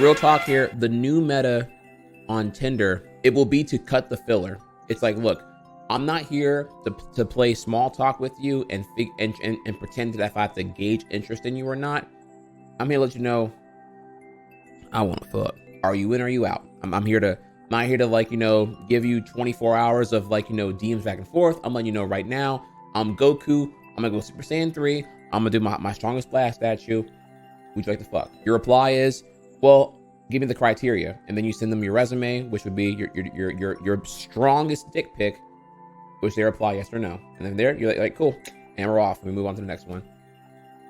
real talk here, the new meta on Tinder, it will be to cut the filler. It's like, look, I'm not here to play small talk with you and pretend that if I have to gauge interest in you or not. I'm here to let you know I want to fuck. Are you in or are you out? I'm here to, not here to like, give you 24 hours of like, DMs back and forth. I'm letting you know right now, I'm Goku. I'm gonna go Super Saiyan 3. I'm gonna do my strongest blast at you. Would you like to fuck? Your reply is, well, give me the criteria. And then you send them your resume, which would be your strongest dick pic, which they reply yes or no. And then there, you're like cool. And we're off. We move on to the next one.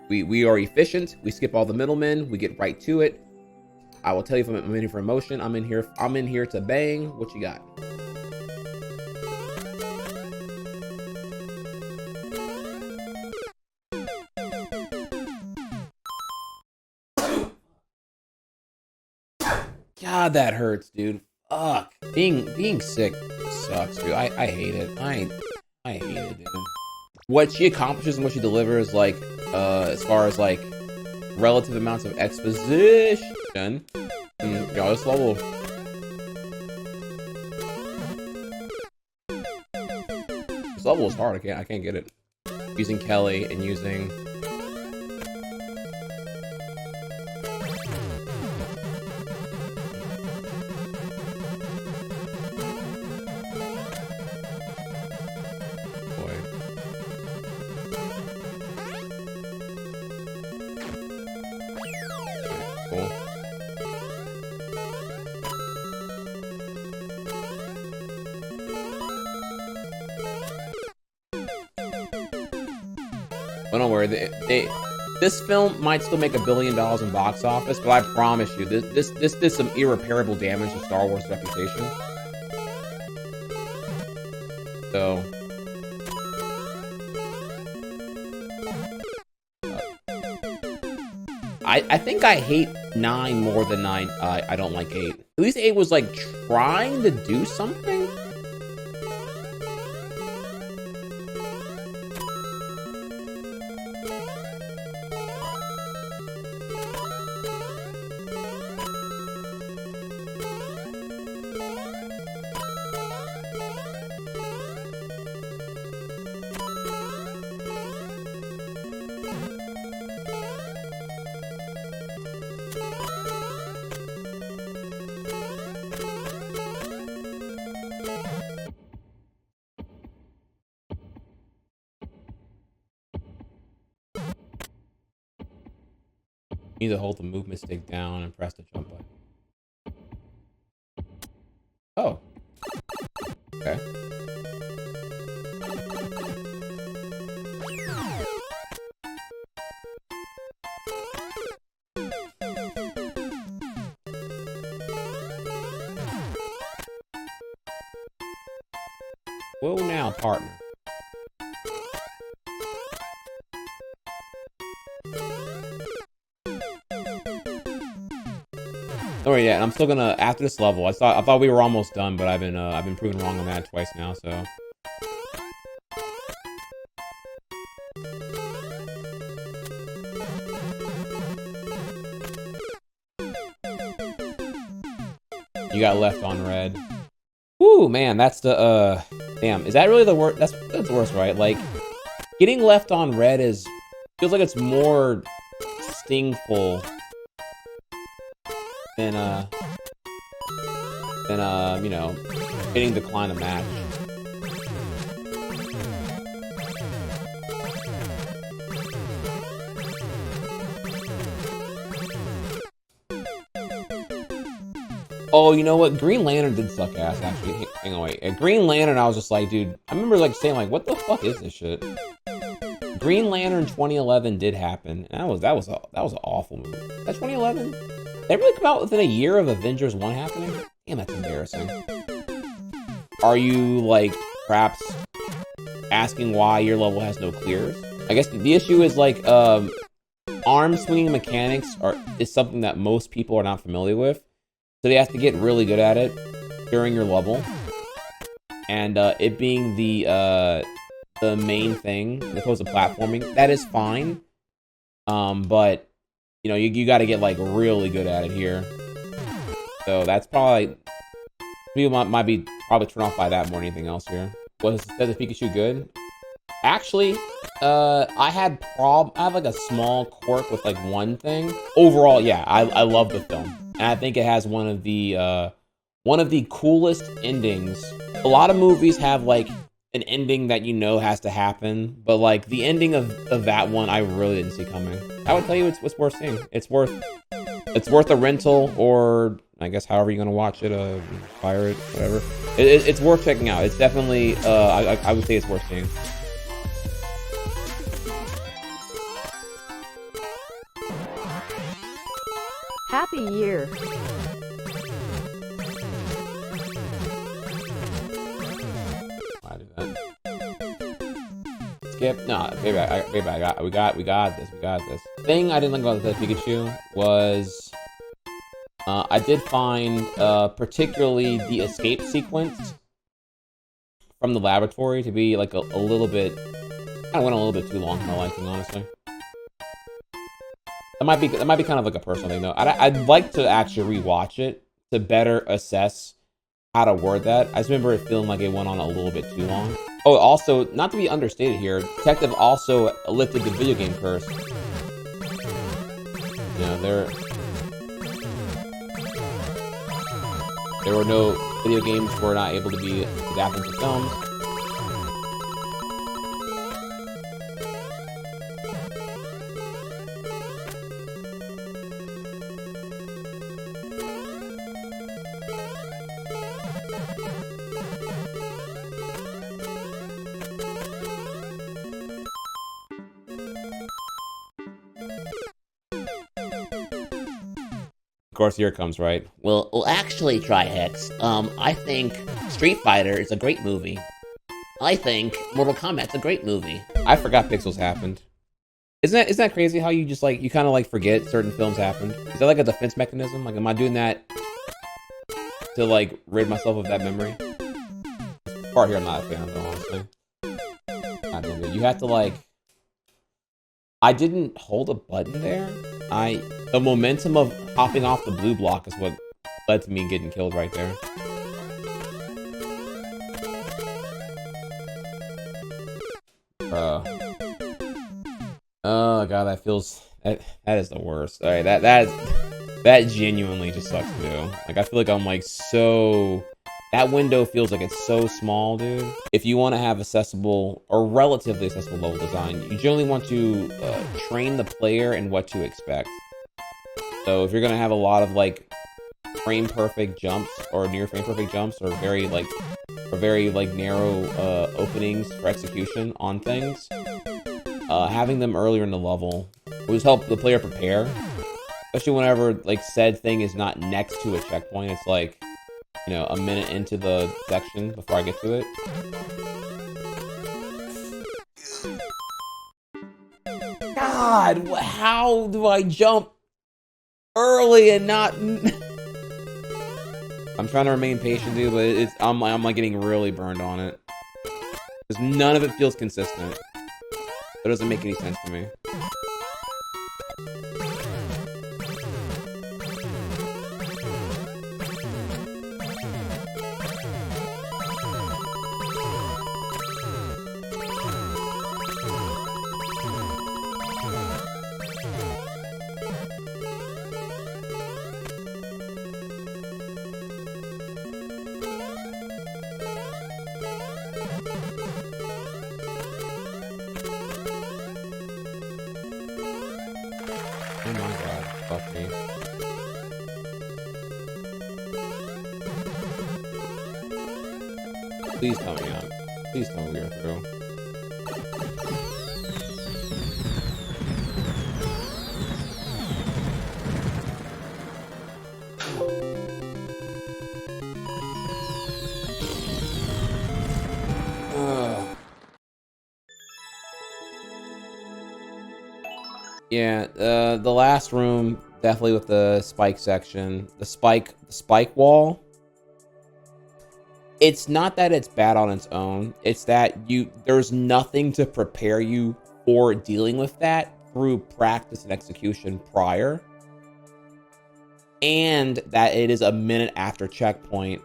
We are efficient. We skip all the middlemen. We get right to it. I will tell you if I'm in here for emotion. I'm in here to bang. What you got? God, that hurts, dude. Fuck. Being sick sucks, dude. I hate it. I hate it, dude. What she accomplishes and what she delivers, like, as far as like relative amounts of exposition. Yo, this level. This level is hard. I can't get it. Using Kelly and using. Cool. But don't worry, this film might still make $1 billion in box office, but I promise you, this did some irreparable damage to Star Wars' reputation. So. I think I hate 9 more than I don't like 8. At least 8 was like trying to do something. You need to hold the movement stick down and press the jump button. Oh. Okay. Whoa now, partner. Oh yeah, I'm still gonna after this level. I thought we were almost done, but I've been proven wrong on that twice now. So you got left on red. Woo, man, that's the damn. Is that really the worst? That's the worst, right? Like getting left on red feels like it's more stingful than hitting decline a match. Oh, you know what? Green Lantern did suck ass, actually. Hang on, wait. At Green Lantern, I was just like, dude, I remember like saying like, what the fuck is this shit? Green Lantern 2011 did happen. And that was an awful movie. That 2011? They really come out within a year of Avengers 1 happening? Damn, that's embarrassing. Are you, like, perhaps asking why your level has no clears? I guess the issue is, like, arm swinging mechanics is something that most people are not familiar with. So they have to get really good at it during your level. And it being the main thing, as opposed to platforming, that is fine. But, you know, you got to get, like, really good at it here. So that's probably, people might be probably turned off by that more than anything else here. Was the Pikachu good? Actually, I have like a small quirk with like one thing. Overall, yeah, I love the film, and I think it has one of the coolest endings. A lot of movies have like an ending that you know has to happen, but like the ending of that one, I really didn't see coming. I would tell you it's worth seeing. It's worth a rental, or I guess however you're gonna watch it, pirate, whatever. It's worth checking out. It's definitely I would say it's worth seeing. Happy year. I do that. Skip. No, baby, we got this. We got this. Thing I didn't like about the Pikachu was I did find particularly the escape sequence from the laboratory to be like a little bit, kind of went a little bit too long for my liking, honestly. That might be kind of like a personal thing though. I'd like to actually rewatch it to better assess how to word that. I just remember it feeling like it went on a little bit too long. Oh, also, not to be understated here, Detective also lifted the video game curse. Yeah, there were no video games were not able to be adapted to films. Of course, here it comes, right? Well, actually, Trihex, I think Street Fighter is a great movie. I think Mortal Kombat's a great movie. I forgot Pixels happened. Isn't that crazy how you just like, you kind of like forget certain films happened? Is that like a defense mechanism? Like, am I doing that to like rid myself of that memory? This part here I'm not a fan of though, honestly. God damn it. You have to like, I didn't hold a button there. The momentum of hopping off the blue block is what led to me getting killed right there. Oh god, that feels, that is the worst. All right, that genuinely just sucks to do. Like, I feel like I'm like so, that window feels like it's so small, dude. If you want to have accessible or relatively accessible level design, you generally want to train the player in what to expect. So if you're gonna have a lot of like frame perfect jumps or near frame perfect jumps or very narrow openings for execution on things, having them earlier in the level will just help the player prepare, especially whenever like said thing is not next to a checkpoint. It's like, you know, a minute into the section before I get to it. God, how do I jump early and not? I'm trying to remain patient, dude, but I'm like getting really burned on it because none of it feels consistent. It doesn't make any sense to me. Oh my god, fuck me. Please tell me please tell me we are through. Yeah, the last room, definitely with the spike section. The spike wall. It's not that it's bad on its own. It's that there's nothing to prepare you for dealing with that through practice and execution prior. and that it is a minute after checkpoint,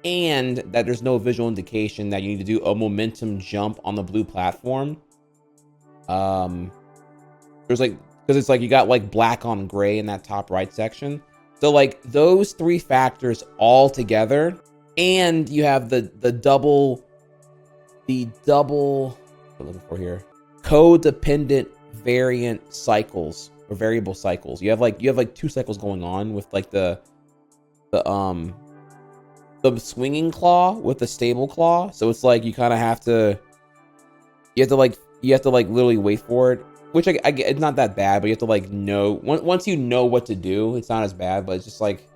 and that there's no visual indication that you need to do a momentum jump on the blue platform. There's like, because it's like you got like black on gray in that top right section. So like those three factors all together, and you have the double what I'm looking for here, codependent variant cycles or variable cycles. You have like 2 cycles going on with like the swinging claw with the stable claw. So it's like you kind of have to literally wait for it, which I get, it's not that bad, but you have to like know, once you know what to do, it's not as bad. But it's just like,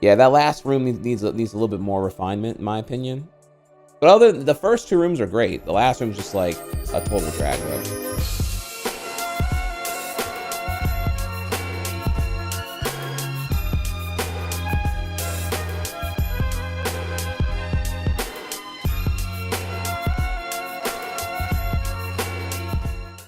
yeah, that last room needs a little bit more refinement in my opinion. But the first 2 rooms are great. The last room's just like a total drag, bro.